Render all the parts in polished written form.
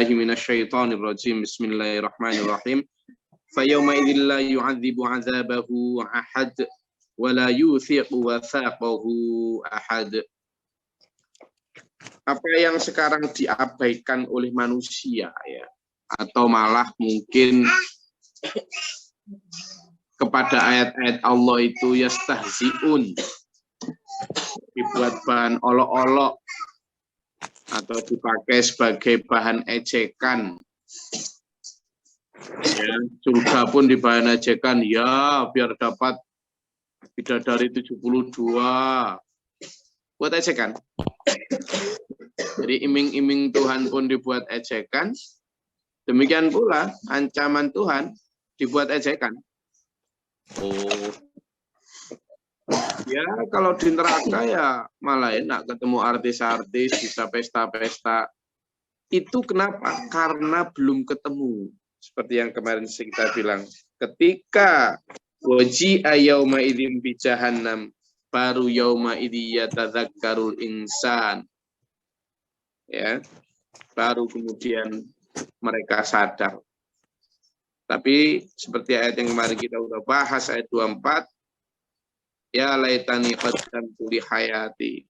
billahi minasyaitonir rajim. Bismillahirrahmanirrahim. Fayawma idzil la yu'adzibu 'adzabahu ahad wa la yuthiqu wathaqahu ahad. Apa yang sekarang diabaikan oleh manusia ya, atau malah mungkin kepada ayat-ayat Allah itu yastahzi'un, dibuat bahan olok-olok atau dipakai sebagai bahan ejekan. Ya, surga pun di bahan ejekan, ya biar dapat bidadari 72. Buat ejekan. Jadi iming-iming Tuhan pun dibuat ejekan. Demikian pula ancaman Tuhan dibuat ejekan. Oh. Ya, kalau di neraka ya malah enak ketemu artis-artis, bisa pesta-pesta. Itu kenapa? Karena belum ketemu. Seperti yang kemarin kita bilang. Ketika waji'a yauma idzin bi jahannam, baru yauma idzi yatadzakkarul insan. Ya. Baru kemudian mereka sadar. Tapi seperti ayat yang kemarin kita udah bahas, ayat 24, ya laitani qaddamtu li hayati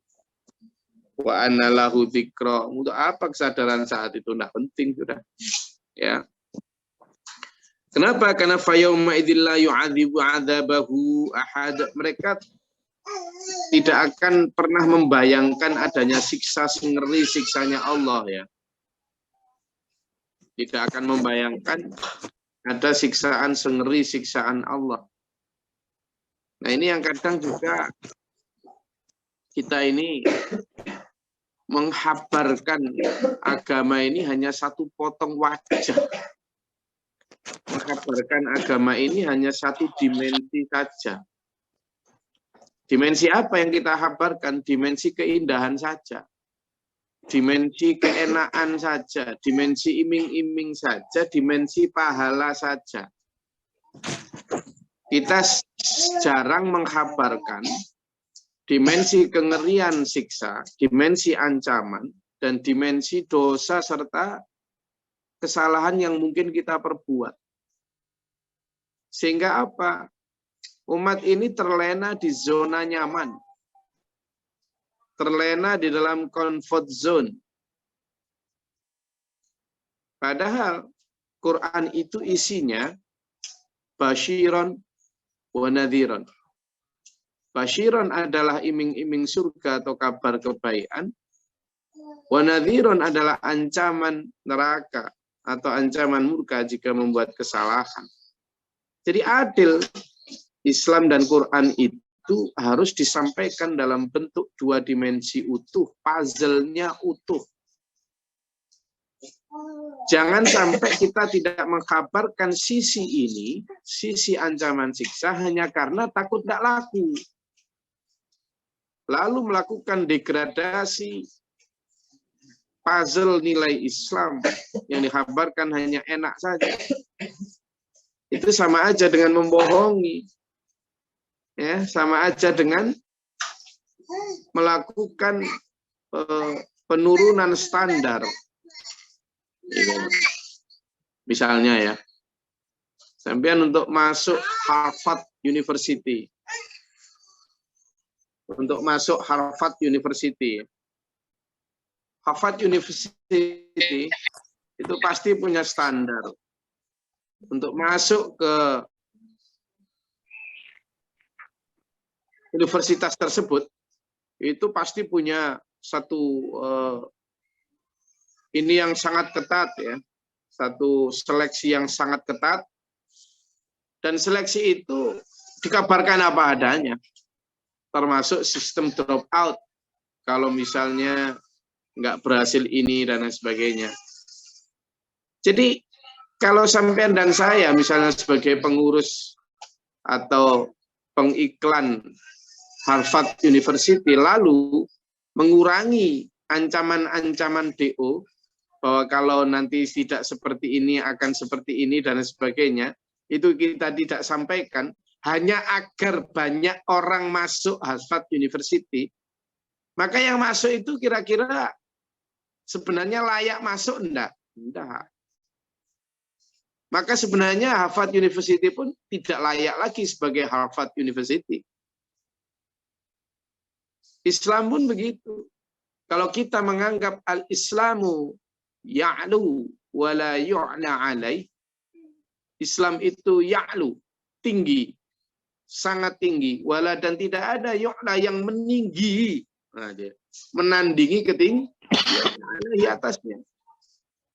wa anna lahu dzikra. Untuk apa kesadaran saat itu? Nah, penting sudah. Ya. Kenapa? Karena fayawma idzil la yu'adzibu 'adzabahu ahad. Mereka tidak akan pernah membayangkan adanya siksa sengeri siksanya Allah ya. Tidak akan membayangkan ada siksaan sengeri siksaan Allah. Nah, ini yang kadang juga kita ini menghabarkan agama ini hanya satu potong wajah. Menghabarkan agama ini hanya satu dimensi saja. Dimensi apa yang kita habarkan? Dimensi keindahan saja. Dimensi keenaan saja. Dimensi iming-iming saja. Dimensi pahala saja. Kita jarang menghabarkan dimensi kengerian siksa, dimensi ancaman, dan dimensi dosa serta kesalahan yang mungkin kita perbuat. Sehingga apa? Umat ini terlena di zona nyaman. Terlena di dalam comfort zone. Padahal Quran itu isinya basyiron wa nadhiron. Basyiron adalah iming-iming surga atau kabar kebaikan. Wa nadhiron adalah ancaman neraka atau ancaman murka jika membuat kesalahan. Jadi adil. Islam dan Quran itu harus disampaikan dalam bentuk dua dimensi utuh, puzzle-nya utuh. Jangan sampai kita tidak mengkabarkan sisi ini, sisi ancaman siksa hanya karena takut tidak laku. Lalu melakukan degradasi puzzle nilai Islam yang dikabarkan hanya enak saja. Itu sama aja dengan membohongi. Ya, sama aja dengan melakukan penurunan standar. Misalnya ya, sampean untuk masuk Harvard University. Untuk masuk Harvard University. Harvard University itu pasti punya standar. Untuk masuk ke universitas tersebut, itu pasti punya satu ini yang sangat ketat ya, satu seleksi yang sangat ketat, dan seleksi itu dikabarkan apa adanya, termasuk sistem drop out kalau misalnya nggak berhasil ini dan lain sebagainya. Jadi kalau sampean dan saya misalnya sebagai pengurus atau pengiklan Harvard University lalu mengurangi ancaman-ancaman DO bahwa kalau nanti tidak seperti ini akan seperti ini dan sebagainya, itu kita tidak sampaikan hanya agar banyak orang masuk Harvard University. Maka yang masuk itu kira-kira sebenarnya layak masuk enggak? Tidak. Maka sebenarnya Harvard University pun tidak layak lagi sebagai Harvard University. Islam pun begitu. Kalau kita menganggap al-Islamu ya'lu wa la yu'la alaih, Islam itu ya'lu, tinggi, sangat tinggi, wala dan tidak ada yu'la yang meninggi, menandingi ketinggian di atasnya.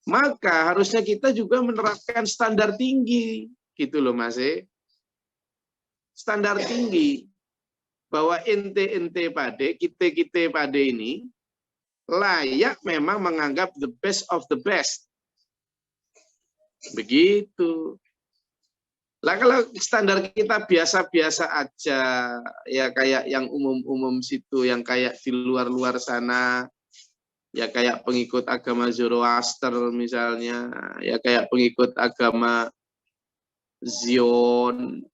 Maka harusnya kita juga menerapkan standar tinggi, gitu loh Mas. Standar tinggi bahwa ente pade, kita pade ini layak memang menganggap the best of the best. Begitu. Lah kalau standar kita biasa-biasa aja, ya kayak yang umum-umum situ, yang kayak di luar-luar sana, ya kayak pengikut agama Zoroaster misalnya, ya kayak pengikut agama Zion,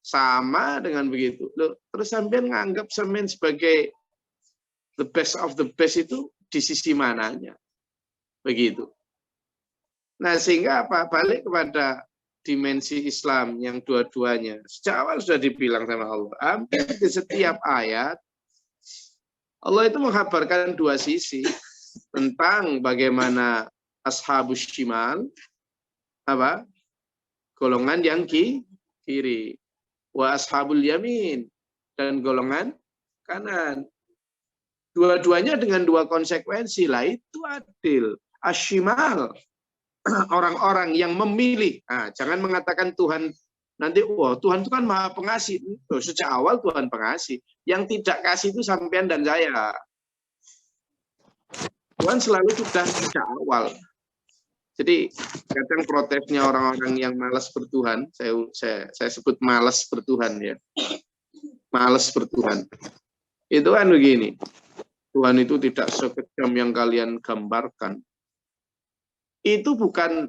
sama dengan begitu. Loh, terus sampean nganggap semen sebagai the best of the best itu di sisi mananya? Begitu. Nah, sehingga apa? Balik kepada dimensi Islam yang dua-duanya. Sejak awal sudah dibilang sama Allah. Hampir di setiap ayat, Allah itu menghabarkan dua sisi tentang bagaimana ashabus shimal, apa? Golongan yang kiri. Wa ashabul yamin, dan golongan kanan. Dua-duanya dengan dua konsekuensi lah, itu adil. Ashimal, orang-orang yang memilih. Nah, jangan mengatakan Tuhan nanti, wah Tuhan itu kan maha pengasih. Loh, sejak awal Tuhan pengasih. Yang tidak kasih itu sampean dan saya. Tuhan selalu sudah sejak awal. Jadi kadang protesnya orang-orang yang malas bertuhan, saya sebut malas bertuhan ya. Malas bertuhan. Itu kan begini. Tuhan itu tidak sekejam yang kalian gambarkan. Itu bukan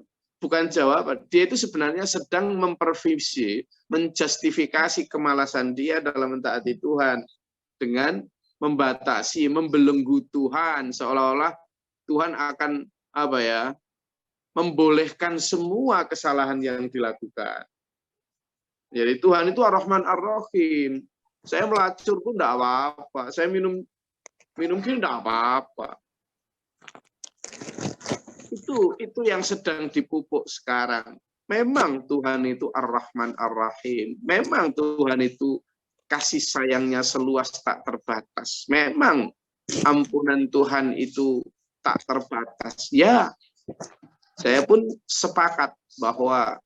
jawaban. Dia itu sebenarnya sedang mempervisi, menjustifikasi kemalasan dia dalam mentaati Tuhan dengan membatasi, membelenggu Tuhan, seolah-olah Tuhan akan apa ya, membolehkan semua kesalahan yang dilakukan. Jadi Tuhan itu Ar-Rahman Ar-Rahim. Saya melacur pun tidak apa-apa. Saya minum pun tidak apa-apa. Itu yang sedang dipupuk sekarang. Memang Tuhan itu Ar-Rahman Ar-Rahim. Memang Tuhan itu kasih sayangnya seluas tak terbatas. Memang ampunan Tuhan itu tak terbatas. Ya, saya pun sepakat bahwa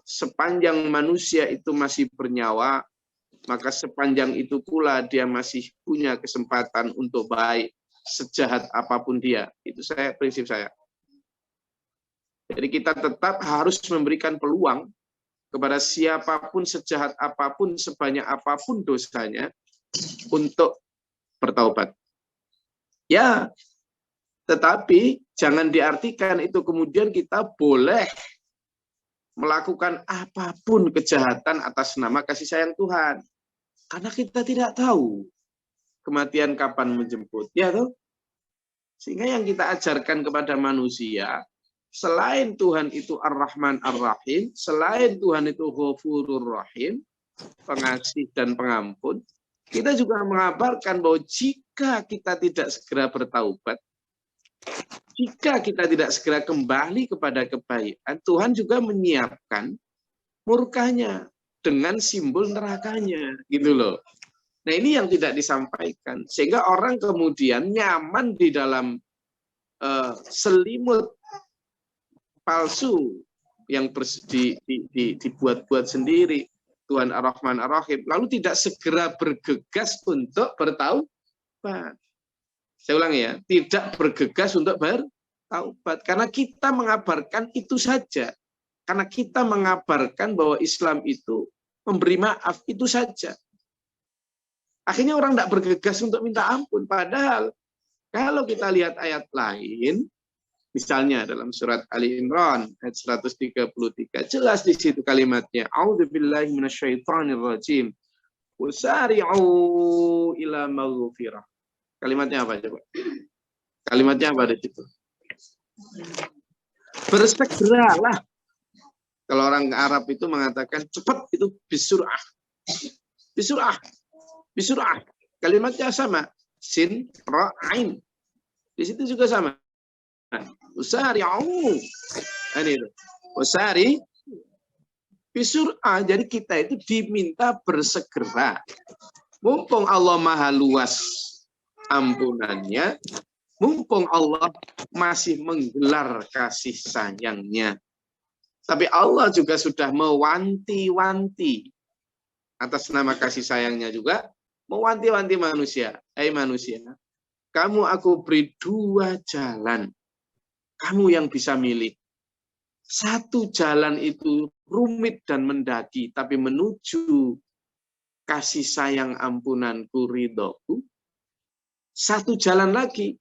sepanjang manusia itu masih bernyawa, maka sepanjang itu pula dia masih punya kesempatan untuk baik, sejahat apapun dia. Itu prinsip saya. Jadi kita tetap harus memberikan peluang kepada siapapun, sejahat apapun, sebanyak apapun dosanya, untuk bertaubat. Ya, tetapi jangan diartikan itu kemudian kita boleh melakukan apapun kejahatan atas nama kasih sayang Tuhan. Karena kita tidak tahu kematian kapan menjemput. Ya toh? Sehingga yang kita ajarkan kepada manusia, selain Tuhan itu Ar-Rahman Ar-Rahim, selain Tuhan itu Ghafurur Rahim, pengasih dan pengampun, kita juga mengabarkan bahwa jika kita tidak segera bertaubat, jika kita tidak segera kembali kepada kebaikan, Tuhan juga menyiapkan murkanya dengan simbol nerakanya, gitu loh. Nah, ini yang tidak disampaikan, sehingga orang kemudian nyaman di dalam selimut palsu yang dibuat-buat sendiri, Tuhan Ar-Rahman Ar-Rahim, lalu tidak segera bergegas untuk bertaubat. Saya ulangi ya, tidak bergegas untuk bertaubat. Karena kita mengabarkan itu saja. Karena kita mengabarkan bahwa Islam itu memberi maaf, itu saja. Akhirnya orang tidak bergegas untuk minta ampun. Padahal kalau kita lihat ayat lain, misalnya dalam surat Ali Imran ayat 133, jelas di situ kalimatnya, A'udzubillahi minasyaitonirrajim. Wasari'u ila maghfirah. Kalimatnya apa coba? Kalimatnya apa di situ? bersegeralah. Kalau orang Arab itu mengatakan cepat itu bisur'ah. Bisur'ah. Bisur'ah. Kalimatnya sama. Sin, ra, ain. Di situ juga sama. Usari'u. Ini itu. Usari bisur'ah. Jadi kita itu diminta bersegera. Mumpung Allah maha luas ampunannya, mumpung Allah masih menggelar kasih sayangnya. Tapi Allah juga sudah mewanti-wanti atas nama kasih sayangnya juga, mewanti-wanti manusia. Hai manusia, kamu aku beri 2 jalan. Kamu yang bisa milih. Satu jalan itu rumit dan mendaki, tapi menuju kasih sayang ampunanku, ridhoku. Satu jalan lagi,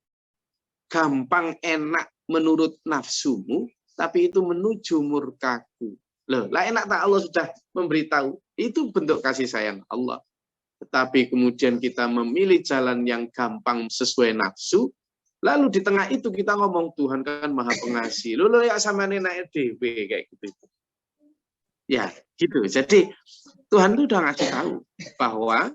gampang enak menurut nafsumu, tapi itu menuju murkaku. Loh, lah enak tak Allah sudah memberitahu. Itu bentuk kasih sayang Allah. Tetapi kemudian kita memilih jalan yang gampang sesuai nafsu, lalu di tengah itu kita ngomong Tuhan kan maha pengasih. Loh ya sama nenek DW kayak gitu. Ya, gitu. Jadi Tuhan itu udah ngasih tahu bahwa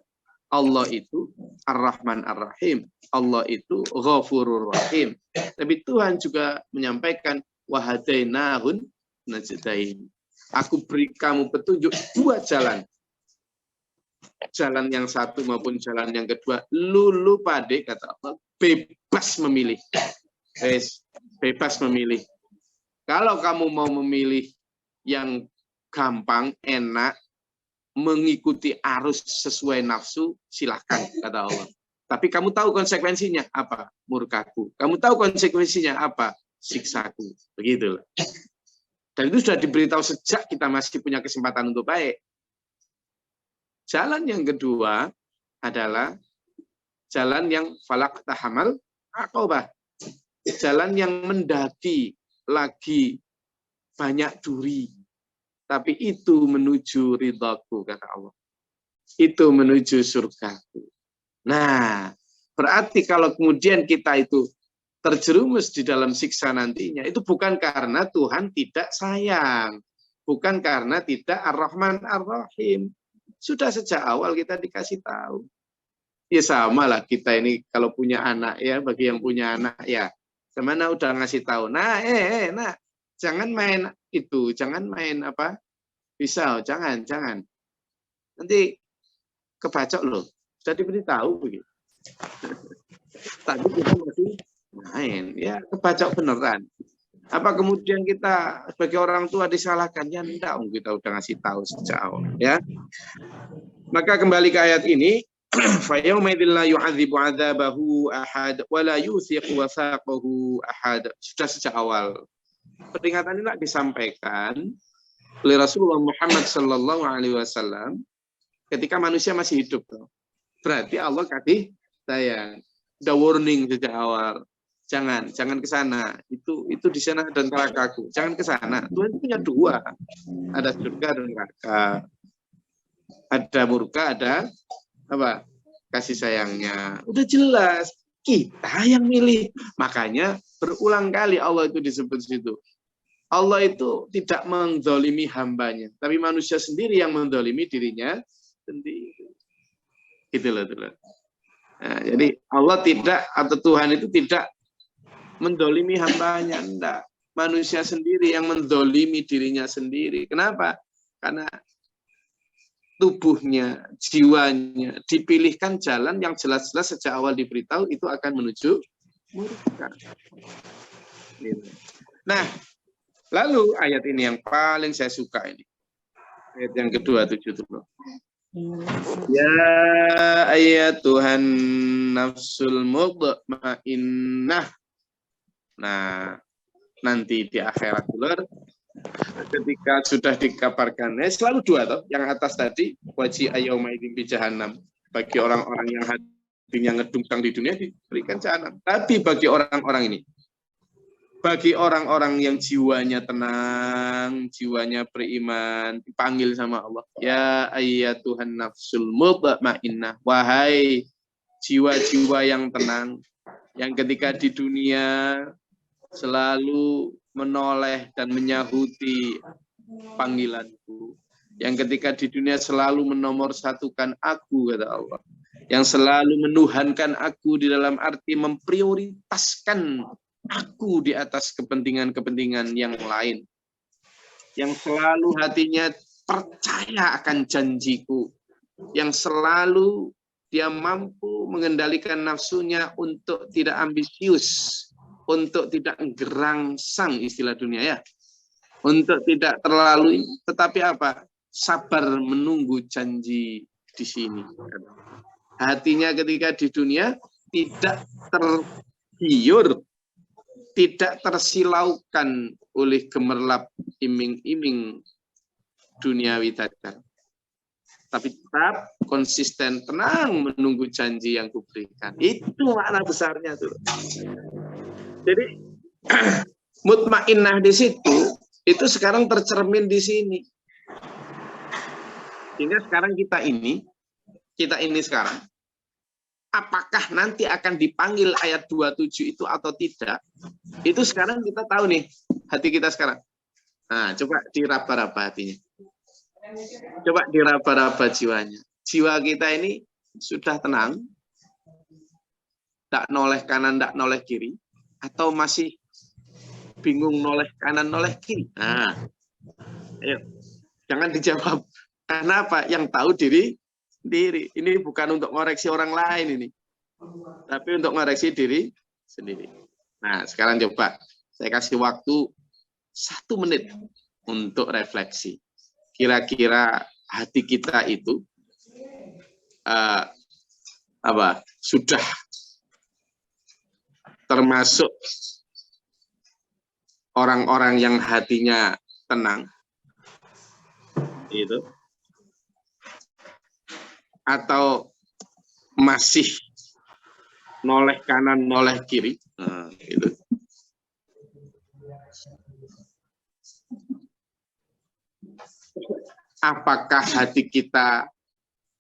Allah itu Ar-Rahman Ar-Rahim. Allah itu Ghafurur Rahim. Tapi Tuhan juga menyampaikan wahadainahun najdain. Aku beri kamu petunjuk 2 jalan. Jalan yang satu maupun jalan yang kedua. Lulu pade kata Allah. Bebas memilih. Bebas memilih. Kalau kamu mau memilih yang gampang, enak, mengikuti arus sesuai nafsu, silahkan kata Allah. Tapi kamu tahu konsekuensinya apa? Murkaku. Kamu tahu konsekuensinya apa? Siksaku. Begitulah. Dan itu sudah diberitahu sejak kita masih punya kesempatan untuk baik. Jalan yang kedua adalah jalan yang falak tahamal aqobah. Jalan yang mendaki lagi banyak duri. Tapi itu menuju ridhaku, kata Allah. Itu menuju surgaku. Nah, berarti kalau kemudian kita itu terjerumus di dalam siksa nantinya, itu bukan karena Tuhan tidak sayang. Bukan karena tidak Ar-Rahman Ar-Rahim. Sudah sejak awal kita dikasih tahu. Ya sama lah kita ini kalau punya anak ya, bagi yang punya anak ya. Semana udah ngasih tahu. Nah, nah, jangan main itu, jangan main apa? Pisau, jangan. Nanti kebacok loh. Sudah diberitahu begitu. Tadi kita masih main, ya kebacok beneran. Apa kemudian kita sebagai orang tua disalahkan? Ya enggak, kita udah ngasih tahu sejak awal, ya. Maka kembali ke ayat ini, fayaumidil la yu'adzibu 'adzabahu ahad wa la yuthiqu wathaqahu ahad. Sudah sejak awal. Peringatan ini disampaikan oleh Rasulullah Muhammad sallallahu alaihi wasallam ketika manusia masih hidup. Berarti Allah kasih sayang. Udah warning sejak awal. Jangan ke sana. Itu di sana dan nerakaku. Jangan ke sana. Tuhan punya 2. Ada surga dan neraka. Ada murka, ada apa? Kasih sayangnya. Udah jelas. Kita yang milih. Makanya berulang kali Allah itu disebut situ. Allah itu tidak menzalimi hambanya, tapi manusia sendiri yang menzalimi dirinya sendiri. Gitu loh. Nah, jadi Allah tidak, atau Tuhan itu tidak menzalimi hambanya, enggak. Manusia sendiri yang menzalimi dirinya sendiri. Kenapa? Karena tubuhnya, jiwanya dipilihkan jalan yang jelas-jelas sejak awal diberitahu itu akan menuju murka. Nah, lalu ayat ini yang paling saya suka ini. Ayat yang ke-27 dulu. Ya ayat Tuhan nafsul mutmainnah. Nah, nanti di akhirat dulu ketika sudah dikabarkan, selalu 2 toh, yang atas tadi waji ayyaumaidin bi jahannam. Bagi orang-orang yang hatinya ngedungsang di dunia diberikan jahanam. Tapi bagi orang-orang ini, bagi orang-orang yang jiwanya tenang, jiwanya beriman, dipanggil sama Allah. Ya ayyatuhan nafsul mutmainnah. Wahai jiwa-jiwa yang tenang, yang ketika di dunia selalu menoleh dan menyahuti panggilanku. Yang ketika di dunia selalu menomorsatukan aku, kata Allah. Yang selalu menuhankan aku di dalam arti memprioritaskan aku di atas kepentingan-kepentingan yang lain. Yang selalu hatinya percaya akan janjiku. Yang selalu dia mampu mengendalikan nafsunya untuk tidak ambisius, untuk tidak gerangsang istilah dunia ya. Untuk tidak terlalu, tetapi apa? Sabar menunggu janji di sini. Hatinya ketika di dunia tidak tergiur, tidak tersilaukan oleh gemerlap iming-iming duniawi tadi. Tapi tetap konsisten, tenang menunggu janji yang kuberikan. Itu makna besarnya tuh. Jadi mutmainnah di situ itu sekarang tercermin di sini. Sehingga sekarang kita ini sekarang, apakah nanti akan dipanggil ayat 27 itu atau tidak? Itu sekarang kita tahu nih, hati kita sekarang. Nah, coba diraba-raba hatinya. Coba diraba-raba jiwanya. Jiwa kita ini sudah tenang, tak noleh kanan, tak noleh kiri, atau masih bingung noleh kanan, noleh kiri? Nah, ayo, jangan dijawab. Karena apa? Yang tahu diri sendiri. Ini bukan untuk ngoreksi orang lain ini. Tapi untuk ngoreksi diri sendiri. Nah, sekarang coba. Saya kasih waktu 1 menit untuk refleksi. Kira-kira hati kita itu sudah termasuk orang-orang yang hatinya tenang. Itu. Atau masih noleh kanan, noleh kiri. Nah, gitu. Apakah hati kita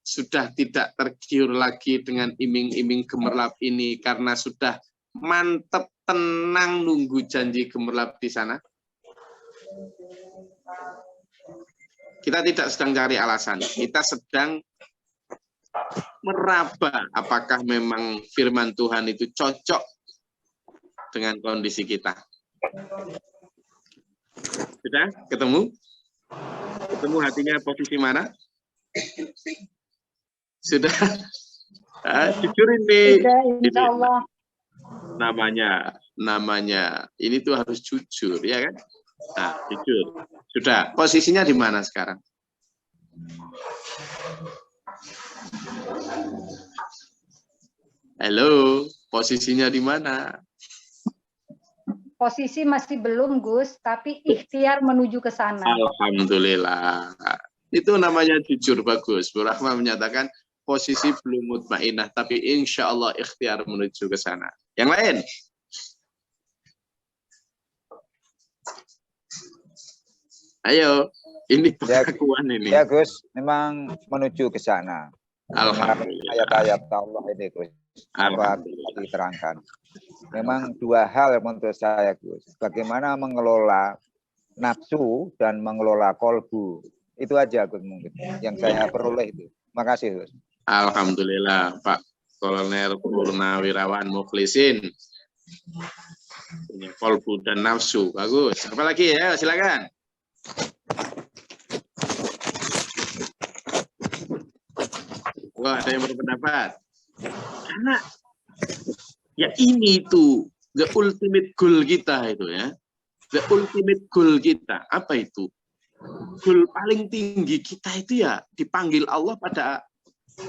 sudah tidak tergiur lagi dengan iming-iming gemerlap ini karena sudah mantep tenang nunggu janji gemerlap di sana? Kita tidak sedang cari alasan. Kita sedang meraba apakah memang firman Tuhan itu cocok dengan kondisi kita. Sudah ketemu? Ketemu hatinya posisi mana? Sudah? Jujur ini. Insya Allah. Namanya ini tuh harus jujur, ya kan? Nah, jujur. Sudah. Posisinya di mana sekarang? Halo, posisinya di mana? Posisi masih belum, Gus, tapi ikhtiar menuju ke sana. Alhamdulillah. Itu namanya jujur, bagus. Bu Rahma menyatakan posisi belum mutmainnah, tapi insya Allah ikhtiar menuju ke sana. Yang lain? Ayo, ini pengakuan ini. Ya, Gus, memang menuju ke sana. Alhamdulillah. Ayat-ayat Allah ini, Gus. Apa diterangkan? Memang 2 hal menurut saya, Gus. Bagaimana mengelola nafsu dan mengelola kolbu. Itu aja, Gus, mungkin yang saya peroleh itu. Makasih, Gus. Alhamdulillah, Pak Kolonel Purnawirawan Mukhlisin. Punya kolbu dan nafsu. Bagus. Apalagi ya, silakan. Wah, ada yang berpendapat. Karena ya ini itu the ultimate goal kita itu ya. The ultimate goal kita. Apa itu? Goal paling tinggi kita itu ya dipanggil Allah pada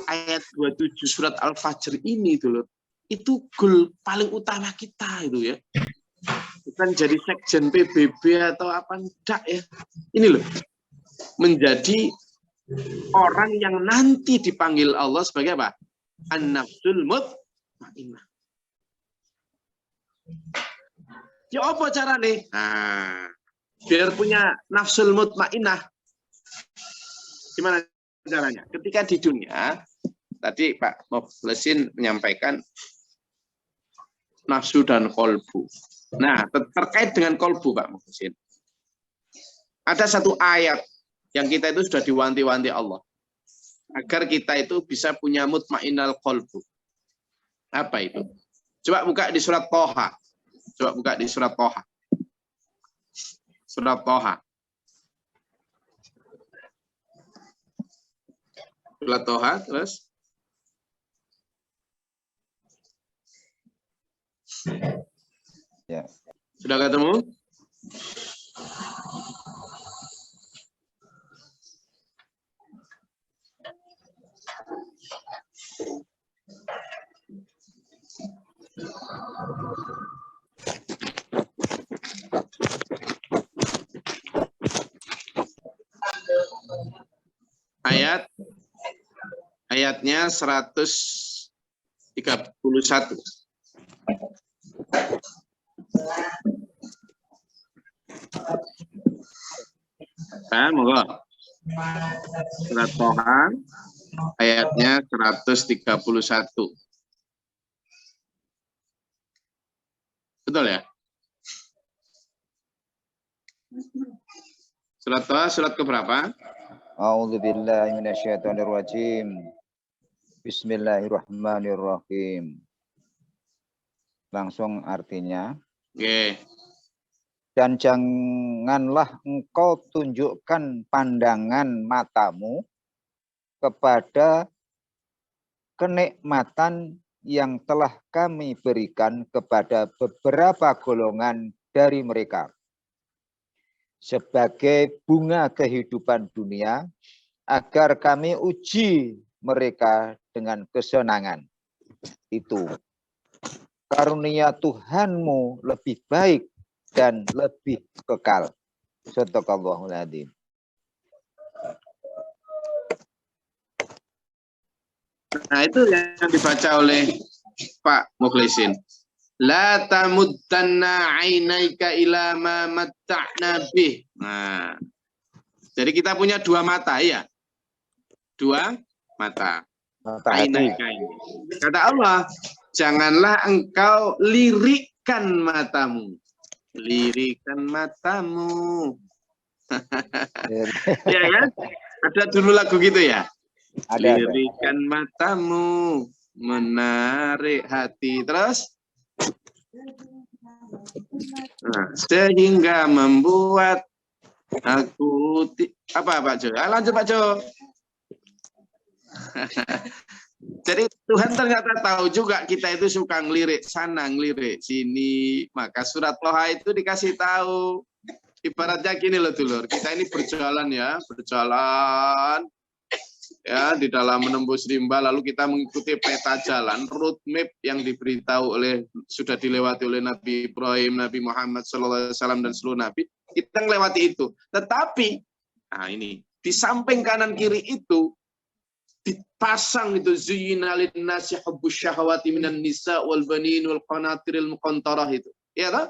ayat 27 surat Al-Fajr ini itu loh. Itu goal paling utama kita itu ya. Bukan jadi sekjen PBB atau apa enggak ya. Ini loh. Menjadi orang yang nanti dipanggil Allah sebagai apa? An-nafsul mutmainnah. Ya apa caranya? Nah, biar punya nafsul mutmainnah. Gimana caranya? Ketika di dunia, tadi Pak Mukhlisin menyampaikan nafsu dan kolbu. Nah, terkait dengan kolbu, Pak Muhsin. Ada satu ayat yang kita itu sudah diwanti-wanti Allah. Agar kita itu bisa punya mutmainnal kolbu. Apa itu? Coba buka di surat Toha. Coba buka di surat Toha. Surat Toha. Surat Toha, terus. Ya. Sudah ketemu? Ayatnya 131. Nah, monggo. Surat Toha ayatnya 131. Betul ya? Surat Toha surat keberapa? A'udzubillahi minasyaitonirrajim. Bismillahirrahmanirrahim. Langsung artinya. Oke. Dan janganlah engkau tunjukkan pandangan matamu kepada kenikmatan yang telah kami berikan kepada beberapa golongan dari mereka sebagai bunga kehidupan dunia, agar kami uji mereka dengan kesenangan. Itu karunia Tuhanmu lebih baik dan lebih kekal. Shadaqallahul adzim. Nah, itu yang dibaca oleh Pak Mukhlisin. La tamuddanna 'ainaika ila ma matta'na bih. Nah, jadi kita punya dua mata ya. Dua mata. Ainaika ini. Kata Allah, janganlah engkau lirikkan matamu. Lirikan matamu. Ya kan? Ada dulu lagu gitu ya. Lirikan matamu, menarik hati. Terus? Nah, sehingga membuat aku apa Pak Jo? Lanjut Pak Jo. Jadi Tuhan ternyata tahu juga kita itu suka ngelirik sana, ngelirik sini. Maka surat Toha itu dikasih tahu. Ibaratnya gini loh dulur, kita ini berjalan ya, berjalan ya di dalam menembus rimba, lalu kita mengikuti peta jalan, roadmap yang diberitahu oleh, sudah dilewati oleh Nabi Ibrahim, Nabi Muhammad SAW dan seluruh Nabi. Kita melewati itu. Tetapi, nah ini di samping kanan kiri itu dipasang itu zuyyina lin-nasi hubbus syahawati minan nisa wal banin wal qanatiril muqantarah itu. Ya toh?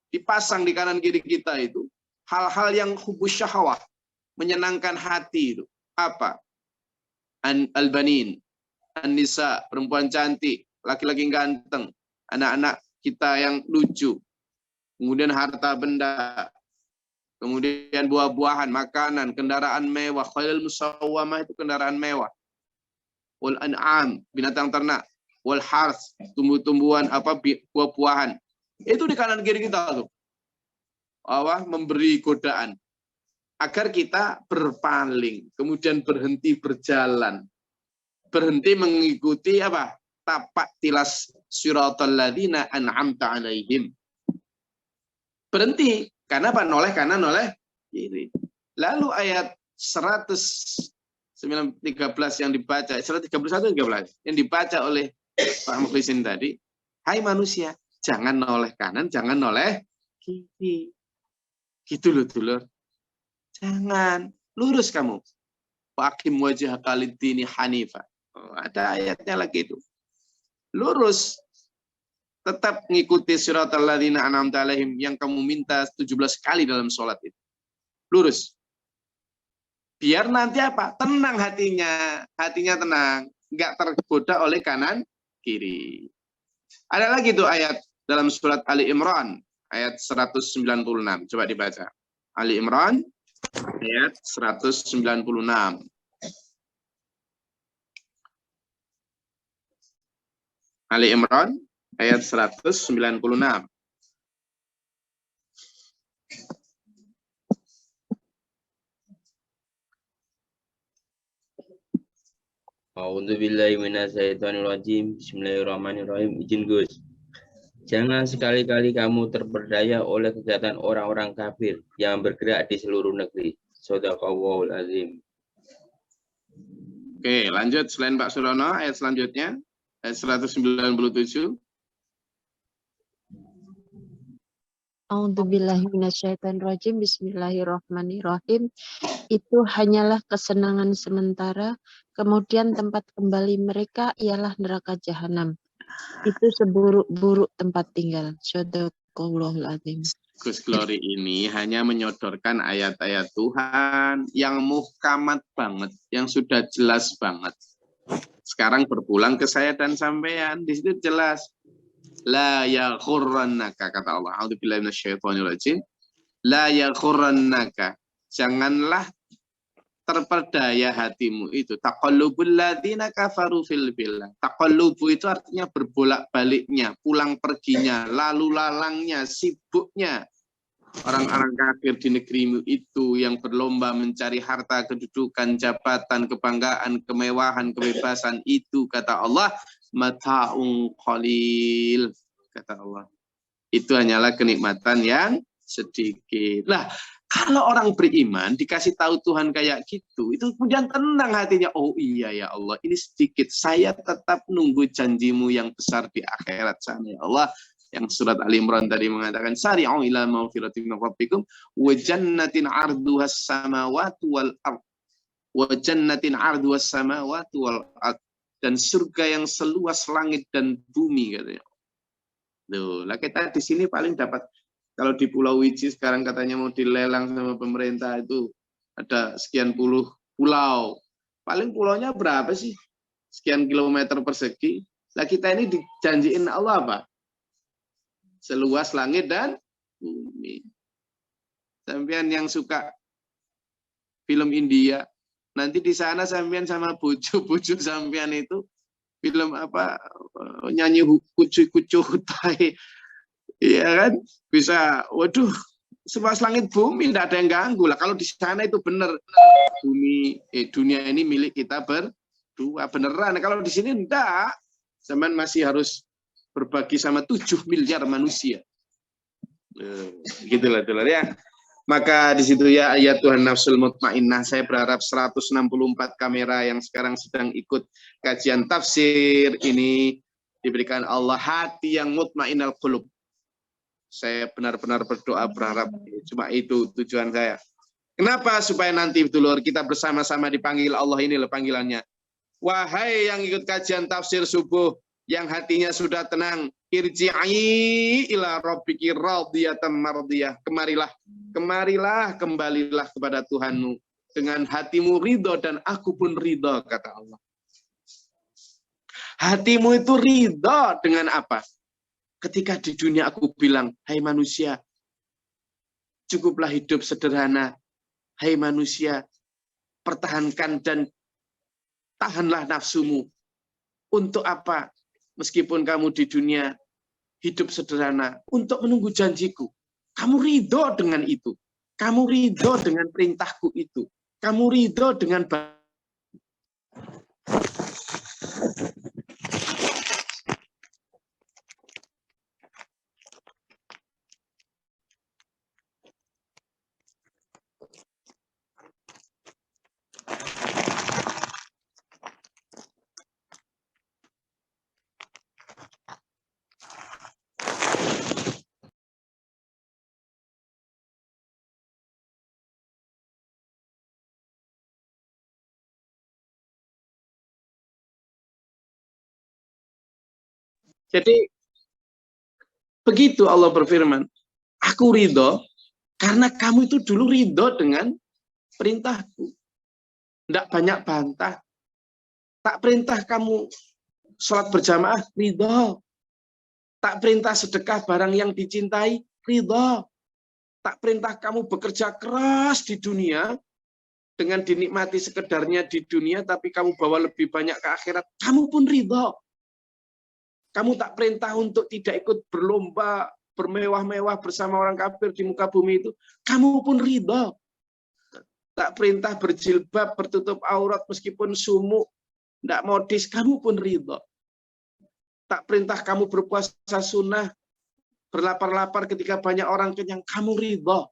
Dipasang di kanan kiri kita itu hal-hal yang hubbus syahawah, menyenangkan hati itu. Apa? Al-banin, an-nisa, perempuan cantik, laki-laki ganteng, anak-anak kita yang lucu. Kemudian harta benda, kemudian buah-buahan, makanan, kendaraan mewah, khailul musawwamah itu kendaraan mewah. Wal an'am, binatang ternak, wal hars, tumbuh-tumbuhan apa buah-buahan. Itu di kanan kiri kita tuh. Allah memberi godaan agar kita berpaling, kemudian berhenti berjalan. Berhenti mengikuti apa? Tapak tilas siratal ladzina an'amta 'alaihim. Berhenti karena apa? Noleh kanan, noleh kiri. Lalu ayat 113 yang dibaca, 131 yang dibaca oleh Pak Mukhlisin tadi, hai manusia, jangan noleh kanan, jangan noleh kiri. Gitu loh dulur. Jangan, lurus kamu. Faqim wajhaka lid-dini hanifa. Oh, ada ayatnya lagi itu. Lurus. Tetap mengikuti siratal ladzina an'amta 'alaihim yang kamu minta 17 kali dalam sholat itu. Lurus. Biar nanti apa? Tenang hatinya. Hatinya tenang. Enggak tergoda oleh kanan, kiri. Ada lagi tuh ayat dalam surat Ali Imran. ayat 196. Coba dibaca. Ali Imran ayat 196. Ali Imran ayat 196. A'udzubillahi minasyaitonirrajim. Bismillahirrahmanirrahim. Izin Gus. Jangan sekali-kali kamu terperdaya oleh kegiatan orang-orang kafir yang bergerak di seluruh negeri. Shadaqallahul azim. Oke, lanjut selain Pak Surono, ayat selanjutnya ayat 197. A'udzubillahi minasyaitonirrajim. Bismillahirrahmanirrahim. Itu hanyalah kesenangan sementara, kemudian tempat kembali mereka ialah neraka jahanam. Itu seburuk-buruk tempat tinggal. Shadaqallahul azim. Gus Glory ini hanya menyodorkan ayat-ayat Tuhan yang muhkamat banget, yang sudah jelas banget. Sekarang berpulang ke saya dan sampean, di situ jelas. La yaghurrannaka, kata Allah. A'udzubillahi minasyaitonirrajim. La yaghurrannaka. Janganlah terperdaya hatimu itu. Taqallubul ladzina kafaru fil billah. Taqallubu itu artinya berbolak-baliknya, pulang perginya, lalu lalangnya, sibuknya. Orang-orang kafir di negerimu itu yang berlomba mencari harta, kedudukan, jabatan, kebanggaan, kemewahan, kebebasan itu, kata Allah, mata'un qalil, kata Allah. Itu hanyalah kenikmatan yang sedikit. Lah, kalau orang beriman dikasih tahu Tuhan kayak gitu, itu kemudian tenang hatinya. Oh iya ya Allah, ini sedikit. Saya tetap nunggu janjimu yang besar di akhirat sana ya Allah. Yang surat Ali Imran tadi mengatakan, sari'u ila maghfiratin min rabbikum wa jannatin 'arduhas samawati wal ardh. Wa jannatin 'arduhas samawati wal ardh. Dan surga yang seluas langit dan bumi, katanya. Loh, lah kita di sini paling dapat, kalau di Pulau Wiji sekarang katanya mau dilelang sama pemerintah, itu ada sekian puluh pulau. Paling pulaunya berapa sih? Sekian kilometer persegi. Lah kita ini dijanjiin Allah apa? Seluas langit dan bumi. Sampean yang suka film India, nanti di sana sampean sama bojo-bojo sampean itu film apa, nyanyi kucu-kucu hutai, iya kan, bisa, waduh, seluas langit bumi, tidak ada yang ganggu lah. Kalau di sana itu benar, bumi, dunia ini milik kita berdua, beneran. Kalau di sini enggak, sampean masih harus berbagi sama 7 miliar manusia. Gitulah ya. Maka di situ ya ayat Tuhan nafsul mutmainnah. Saya berharap 164 kamera yang sekarang sedang ikut kajian tafsir ini diberikan Allah hati yang mutmainnal qulub. Saya benar-benar berdoa berharap cuma itu tujuan saya. Kenapa? Supaya nanti dulur kita bersama-sama dipanggil Allah, ini loh panggilannya. Wahai yang ikut kajian tafsir subuh, yang hatinya sudah tenang, irji'i ila rabbiki radiyatan mardiyah. Kemarilah, kembalilah kepada Tuhanmu dengan hatimu ridho dan aku pun ridho, kata Allah. Hatimu itu ridho dengan apa? Ketika di dunia aku bilang, hai manusia, cukuplah hidup sederhana. Hai manusia, pertahankan dan tahanlah nafsumu. Untuk apa? Meskipun kamu di dunia hidup sederhana, untuk menunggu janjiku. Kamu ridho dengan itu. Kamu ridho dengan perintahku itu. Kamu ridho dengan Jadi begitu Allah berfirman, aku ridho karena kamu itu dulu ridho dengan perintahku. Tidak banyak bantah. Tak perintah kamu sholat berjamaah, ridho. Tak perintah sedekah barang yang dicintai, ridha. Tak perintah kamu bekerja keras di dunia, dengan dinikmati sekedarnya di dunia, tapi kamu bawa lebih banyak ke akhirat, kamu pun ridha. Kamu tak perintah untuk tidak ikut berlomba, bermewah-mewah bersama orang kafir di muka bumi itu, kamu pun ridha. Tak perintah berjilbab, bertutup aurat meskipun sumuk, tidak modis, kamu pun ridha. Tak perintah kamu berpuasa sunnah, berlapar-lapar ketika banyak orang kenyang, kamu ridha.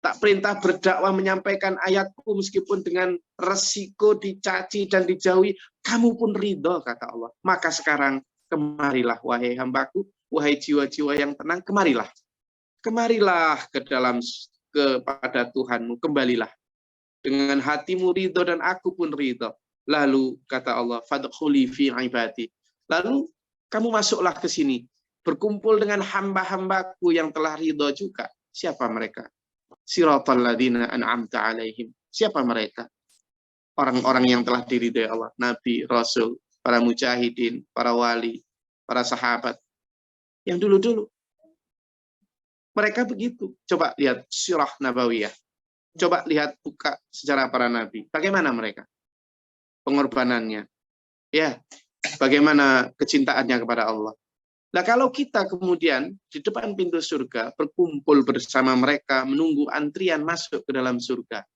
Tak perintah berdakwah menyampaikan ayatku meskipun dengan resiko dicaci dan dijauhi, kamu pun ridha, kata Allah. Maka sekarang kemarilah wahai hambaku, wahai jiwa-jiwa yang tenang, kemarilah. Kemarilah kepada Tuhanmu, kembalilah. Dengan hatimu ridha dan aku pun ridha. Lalu kata Allah, fadkhuli fi ibadi. Lalu kamu masuklah ke sini, berkumpul dengan hamba-hambaku yang telah ridha juga. Siapa mereka? Siratal ladzina an'amta alaihim. Siapa mereka? Orang-orang yang telah diridhai Allah, nabi, rasul, para mujahidin, para wali, para sahabat. Yang dulu-dulu. Mereka begitu. Coba lihat sirah nabawiyah. Coba lihat buka sejarah para nabi. Bagaimana mereka? Pengorbanannya. Ya, bagaimana kecintaannya kepada Allah. Nah, kalau kita kemudian di depan pintu surga berkumpul bersama mereka menunggu antrian masuk ke dalam surga.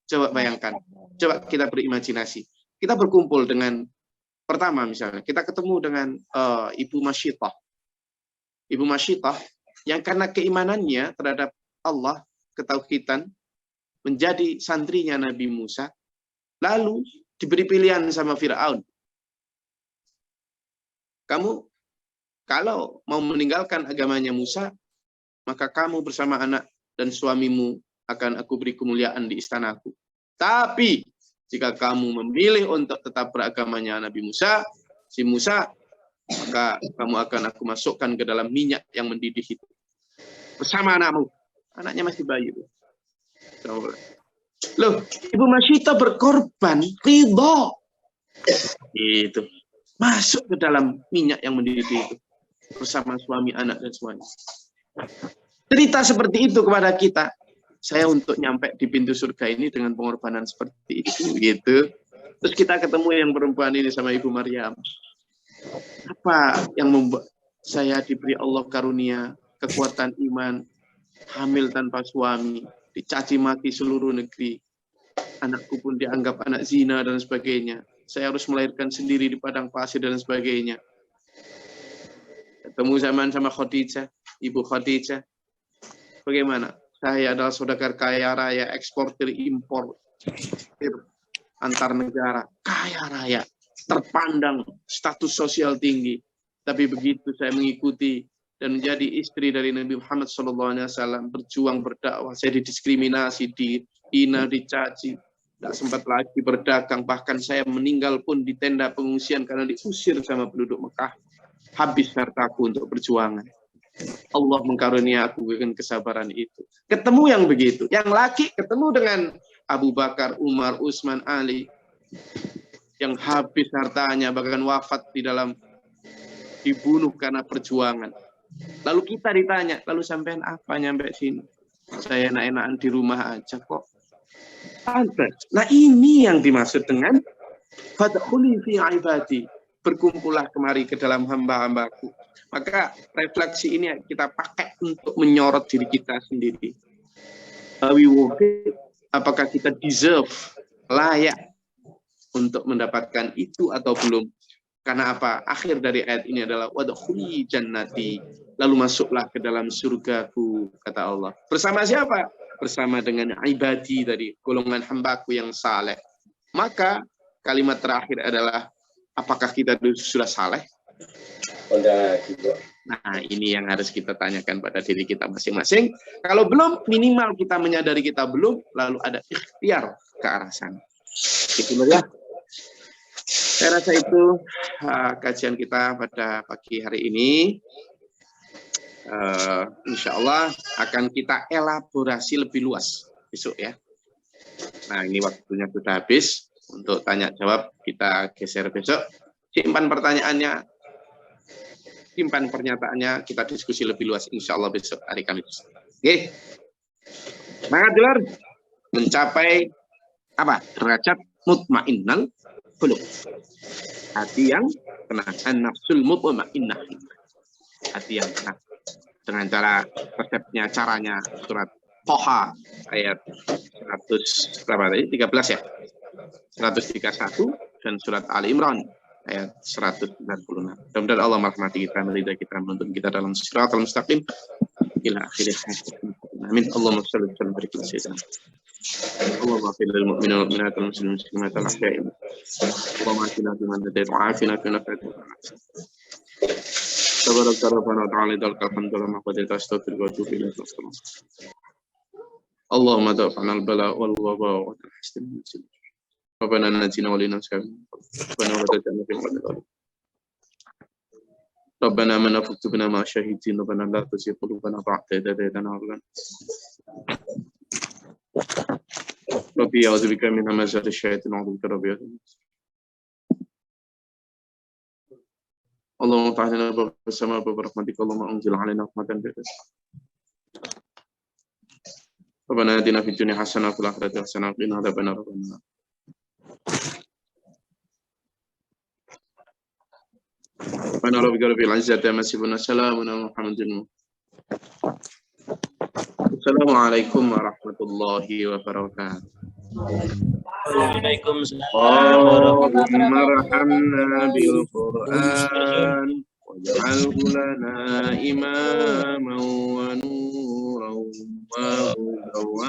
Coba bayangkan. Coba kita berimajinasi. Kita berkumpul dengan, pertama misalnya, kita ketemu dengan Ibu Masyitah. Ibu Masyitah yang karena keimanannya terhadap Allah, ketauhidan, menjadi santrinya Nabi Musa, lalu diberi pilihan sama Fir'aun. Kamu kalau mau meninggalkan agamanya Musa, maka kamu bersama anak dan suamimu akan aku beri kemuliaan di istanaku. Tapi jika kamu memilih untuk tetap beragamanya Nabi Musa, si Musa, maka kamu akan aku masukkan ke dalam minyak yang mendidih itu. Bersama anakmu. Anaknya masih bayi. Loh, Ibu Masyitah berkorban, ridha. Itu. Masuk ke dalam minyak yang mendidih itu. Bersama suami, anak, dan suami. Cerita seperti itu kepada kita. Saya untuk nyampe di pintu surga ini dengan pengorbanan seperti itu. Gitu. Terus kita ketemu yang perempuan ini sama Ibu Maryam. Apa yang membuat saya diberi Allah karunia, kekuatan iman, hamil tanpa suami, dicaci maki seluruh negeri. Anakku pun dianggap anak zina dan sebagainya. Saya harus melahirkan sendiri di padang pasir dan sebagainya. Ketemu zaman sama Khadijah, Ibu Khadijah. Bagaimana? Saya adalah saudagar kaya raya, eksportir impor antar negara, kaya raya, terpandang, status sosial tinggi. Tapi begitu saya mengikuti dan menjadi istri dari Nabi Muhammad SAW, berjuang berdakwah, saya didiskriminasi, dihina, dicaci, tidak sempat lagi berdagang, bahkan saya meninggal pun di tenda pengungsian karena diusir sama penduduk Mekah. Habis hartaku untuk perjuangan. Allah mengkarunia aku dengan kesabaran itu. Ketemu yang begitu. Yang laki ketemu dengan Abu Bakar, Umar, Utsman, Ali. Yang habis hartanya, bahkan wafat dibunuh karena perjuangan. Lalu kita ditanya, lalu sampean apa nyampe sini? Saya enak-enakan di rumah aja kok. Nah ini yang dimaksud dengan fadkhuli fi ibadi. Berkumpullah kemari ke dalam hamba-hambaku. Maka refleksi ini kita pakai untuk menyorot diri kita sendiri. Apakah kita deserve, layak untuk mendapatkan itu atau belum? Karena apa? Akhir dari ayat ini adalah wadkhuli jannati. Lalu masuklah ke dalam surgaku, kata Allah. Bersama siapa? Bersama dengan ibadi dari golongan hambaku yang saleh. Maka kalimat terakhir adalah, apakah kita sudah saleh? Nah, ini yang harus kita tanyakan pada diri kita masing-masing. Kalau belum, minimal kita menyadari kita belum, lalu ada ikhtiar ke arah sana. Itu ya. Saya rasa itu kajian kita pada pagi hari ini. Insya Allah akan kita elaborasi lebih luas besok ya. Nah, ini waktunya sudah habis. Untuk tanya jawab kita geser besok. Simpan pertanyaannya. simpan pernyataannya, kita diskusi lebih luas insya Allah besok hari Kamis. Oke. Semangat dulur mencapai apa? Derajat mutmainnal qulub. Hati yang tenang, an-nafsul mutmainnah. Hati yang tenang. Dengan cara resepnya, caranya surat Toha ayat 100 berapa tadi? 13 ya. 131 dan surat Ali Imran ayat 196. Mudah-mudahan Allah merahmati kita, meridai kita, menuntun kita dalam siratal mustaqim ila akhir hayat. Amin. Allahumma shalli wa sallim wa barik ala sayyidina. Allahumma fil lil mu'minina wal mu'minat wal muslimin wal muslimat al ahya'i. Allahumma atina fi man hadayt wa afina fi man afayt. Tabarak rabbana wa ta'ala dzalika alhamdulillah ma qad tastaghfiru wa atubu ilaik. Allahumma da'fana al bala wal waba wa tahsin. Rabbana najina wa lina sayyidina. Rabbana wa taj'alna fi qadri. Rabbana man afuktubna ma syahidin. Rabbana la tuzigh qulubana ba'da idh hadaytana wa hab lana. Rabbi a'udzubika min hamazati syaitan wa a'udzubika rabbi. Allahumma ta'ala bersama rahmatika Allahumma anzil 'alaina rahmatan bi Rabbana atina fid dunya hasanah wa fil akhirati hasanah wa qina adzabannar. Rabbana rabbika rabbil izzati amma yasifun wa salamun ala Muhammadin. Assalamualaikum warahmatullahi wabarakatuh. Waalaikumsalam warahmatullahi bil-Qur'an waj'alhu lana imaman wa nuran wa hudan wa